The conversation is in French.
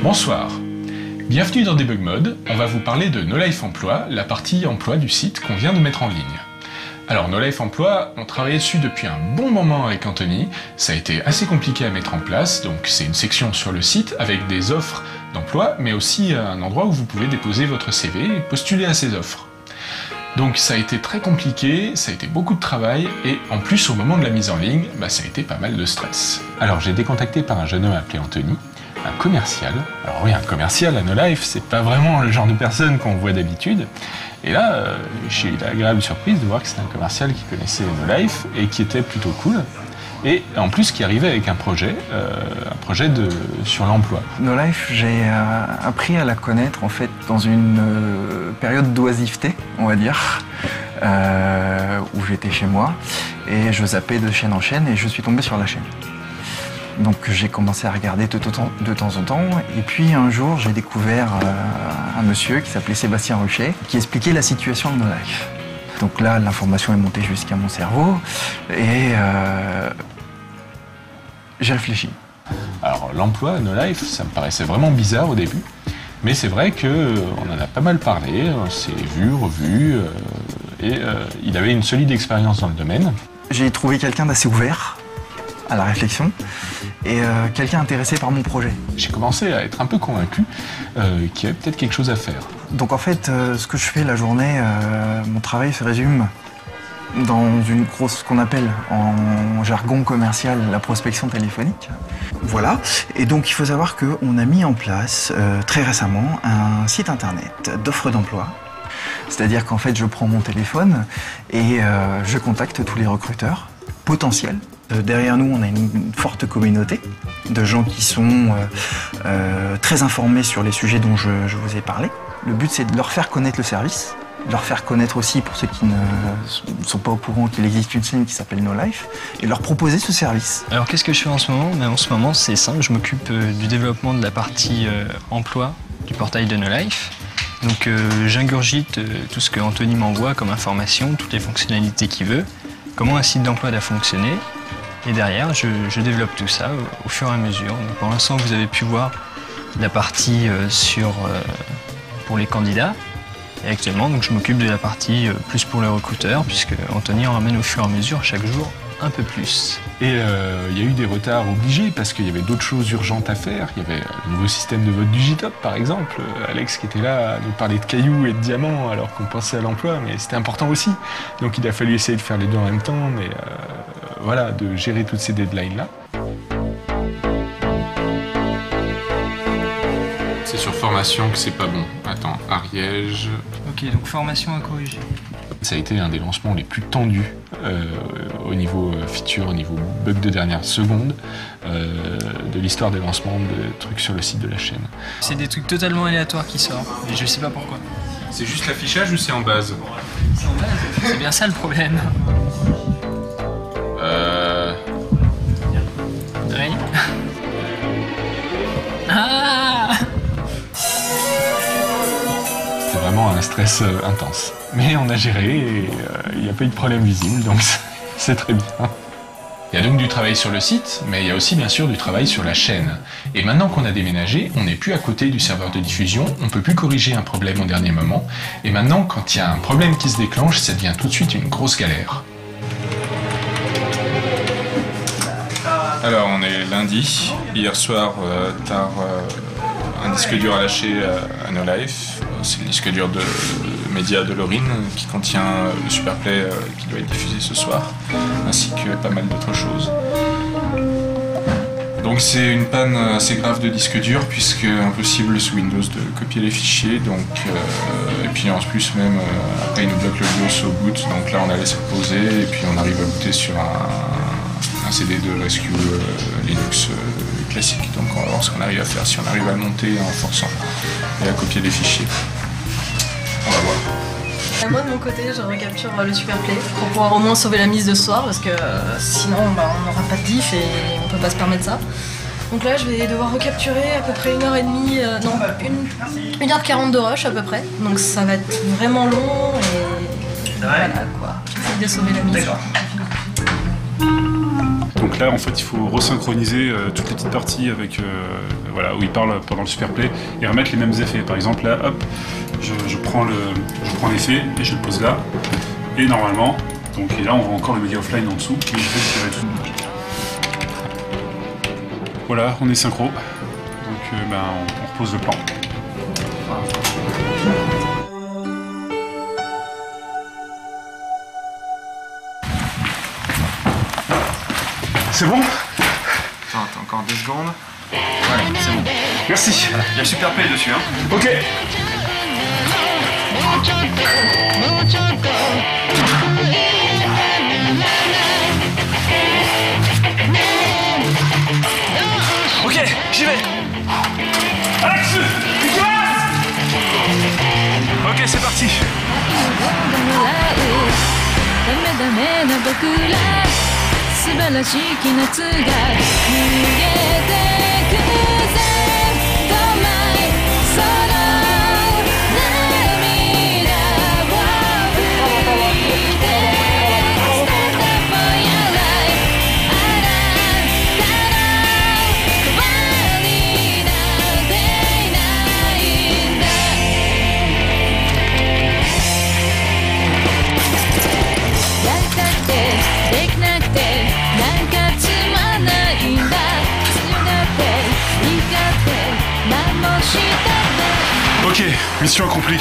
Bonsoir, bienvenue dans Debug Mode, on va vous parler de No Life Emploi, la partie emploi du site qu'on vient de mettre en ligne. Alors No Life Emploi, on travaillait dessus depuis un bon moment avec Anthony, ça a été assez compliqué à mettre en place, donc c'est une section sur le site avec des offres d'emploi, mais aussi un endroit où vous pouvez déposer votre CV et postuler à ces offres. Donc ça a été très compliqué, ça a été beaucoup de travail, et en plus au moment de la mise en ligne, ça a été pas mal de stress. Alors j'ai été contacté par un jeune homme appelé Anthony, un commercial. Alors oui, un commercial à No Life, c'est pas vraiment le genre de personne qu'on voit d'habitude. Et là, j'ai eu l'agréable surprise de voir que c'était un commercial qui connaissait No Life et qui était plutôt cool. Et en plus qui arrivait avec un projet sur l'emploi. No Life, j'ai appris à la connaître en fait dans une période d'oisiveté, on va dire, où j'étais chez moi et je zappais de chaîne en chaîne et je suis tombé sur la chaîne. Donc j'ai commencé à regarder de temps en temps et puis un jour j'ai découvert un monsieur qui s'appelait Sébastien Ruchet qui expliquait la situation de No Life. Donc là l'information est montée jusqu'à mon cerveau et j'ai réfléchi. Alors l'emploi à No Life, ça me paraissait vraiment bizarre au début, mais c'est vrai qu'on en a pas mal parlé, on s'est vu, revu, et il avait une solide expérience dans le domaine. J'ai trouvé quelqu'un d'assez ouvert à la réflexion et quelqu'un intéressé par mon projet. J'ai commencé à être un peu convaincu qu'il y avait peut-être quelque chose à faire. Donc en fait, ce que je fais la journée, mon travail se résume dans ce qu'on appelle en jargon commercial la prospection téléphonique. Voilà, et donc il faut savoir qu'on a mis en place très récemment un site internet d'offres d'emploi. C'est-à-dire qu'en fait je prends mon téléphone et je contacte tous les recruteurs potentiels. Derrière nous, on a une forte communauté de gens qui sont très informés sur les sujets dont je vous ai parlé. Le but, c'est de leur faire connaître le service, de leur faire connaître aussi, pour ceux qui ne sont pas au courant, qu'il existe une scène qui s'appelle No Life, et leur proposer ce service. Alors qu'est-ce que je fais en ce moment? En ce moment, c'est simple, je m'occupe du développement de la partie emploi du portail de No Life. Donc j'ingurgite tout ce que Anthony m'envoie comme information, toutes les fonctionnalités qu'il veut, comment un site d'emploi doit fonctionner. Et derrière, je développe tout ça au fur et à mesure. Donc, pour l'instant, vous avez pu voir la partie pour les candidats. Et actuellement, donc, je m'occupe de la partie plus pour les recruteurs, puisque Anthony en ramène au fur et à mesure, chaque jour, un peu plus. Et il y a eu des retards obligés, parce qu'il y avait d'autres choses urgentes à faire. Il y avait le nouveau système de vote du JTOP, par exemple. Alex qui était là à nous parler de cailloux et de diamants, alors qu'on pensait à l'emploi, mais c'était important aussi. Donc il a fallu essayer de faire les deux en même temps, mais voilà, de gérer toutes ces deadlines-là. C'est sur formation que c'est pas bon. Attends, Ariège... Ok, donc formation à corriger. Ça a été un des lancements les plus tendus au niveau feature, au niveau bug de dernière seconde de l'histoire des lancements de trucs sur le site de la chaîne. C'est des trucs totalement aléatoires qui sortent, et je sais pas pourquoi. C'est juste l'affichage ou c'est en base? C'est en base, c'est bien ça le problème. Oui. Ah! C'est vraiment un stress intense. Mais on a géré et il n'y a pas eu de problème visible, donc c'est très bien. Il y a donc du travail sur le site, mais il y a aussi bien sûr du travail sur la chaîne. Et maintenant qu'on a déménagé, on n'est plus à côté du serveur de diffusion, on ne peut plus corriger un problème au dernier moment. Et maintenant, quand il y a un problème qui se déclenche, ça devient tout de suite une grosse galère. Alors on est lundi, hier soir tard, un disque dur à lâcher à No Life. C'est le disque dur de média de Laurine qui contient le Superplay qui doit être diffusé ce soir, ainsi que pas mal d'autres choses. Donc c'est une panne assez grave de disque dur, puisque impossible sous Windows de copier les fichiers, donc et puis en plus même après il nous bloque le BIOS au boot, donc là on a laissé reposer et puis on arrive à booter sur un CD de Rescue Linux classique. Donc on va voir ce qu'on arrive à faire, si on arrive à le monter en forçant et à copier les fichiers. On va voir. Moi de mon côté, je recapture le Superplay pour pouvoir au moins sauver la mise de ce soir, parce que sinon on n'aura pas de diff et on peut pas se permettre ça. Donc là je vais devoir recapturer à peu près 1h30, non 1h40 de rush à peu près. Donc ça va être vraiment long et voilà quoi. J'essaie de sauver la mise. Donc là, en fait, il faut resynchroniser toutes les petites parties avec, voilà, où il parle pendant le superplay et remettre les mêmes effets. Par exemple, là, hop, je prends l'effet et je le pose là. Et normalement, donc et là, on voit encore le méga offline en dessous, mais je vais tirer tout. Voilà, on est synchro. Donc, on repose le plan. C'est bon? Attends, t'as encore 2 secondes. Voilà, c'est bon. Merci. Voilà. Il y a le super play dessus, hein. Ok. Ok, j'y vais. Alex, ok, c'est parti. Ok, mission accomplie.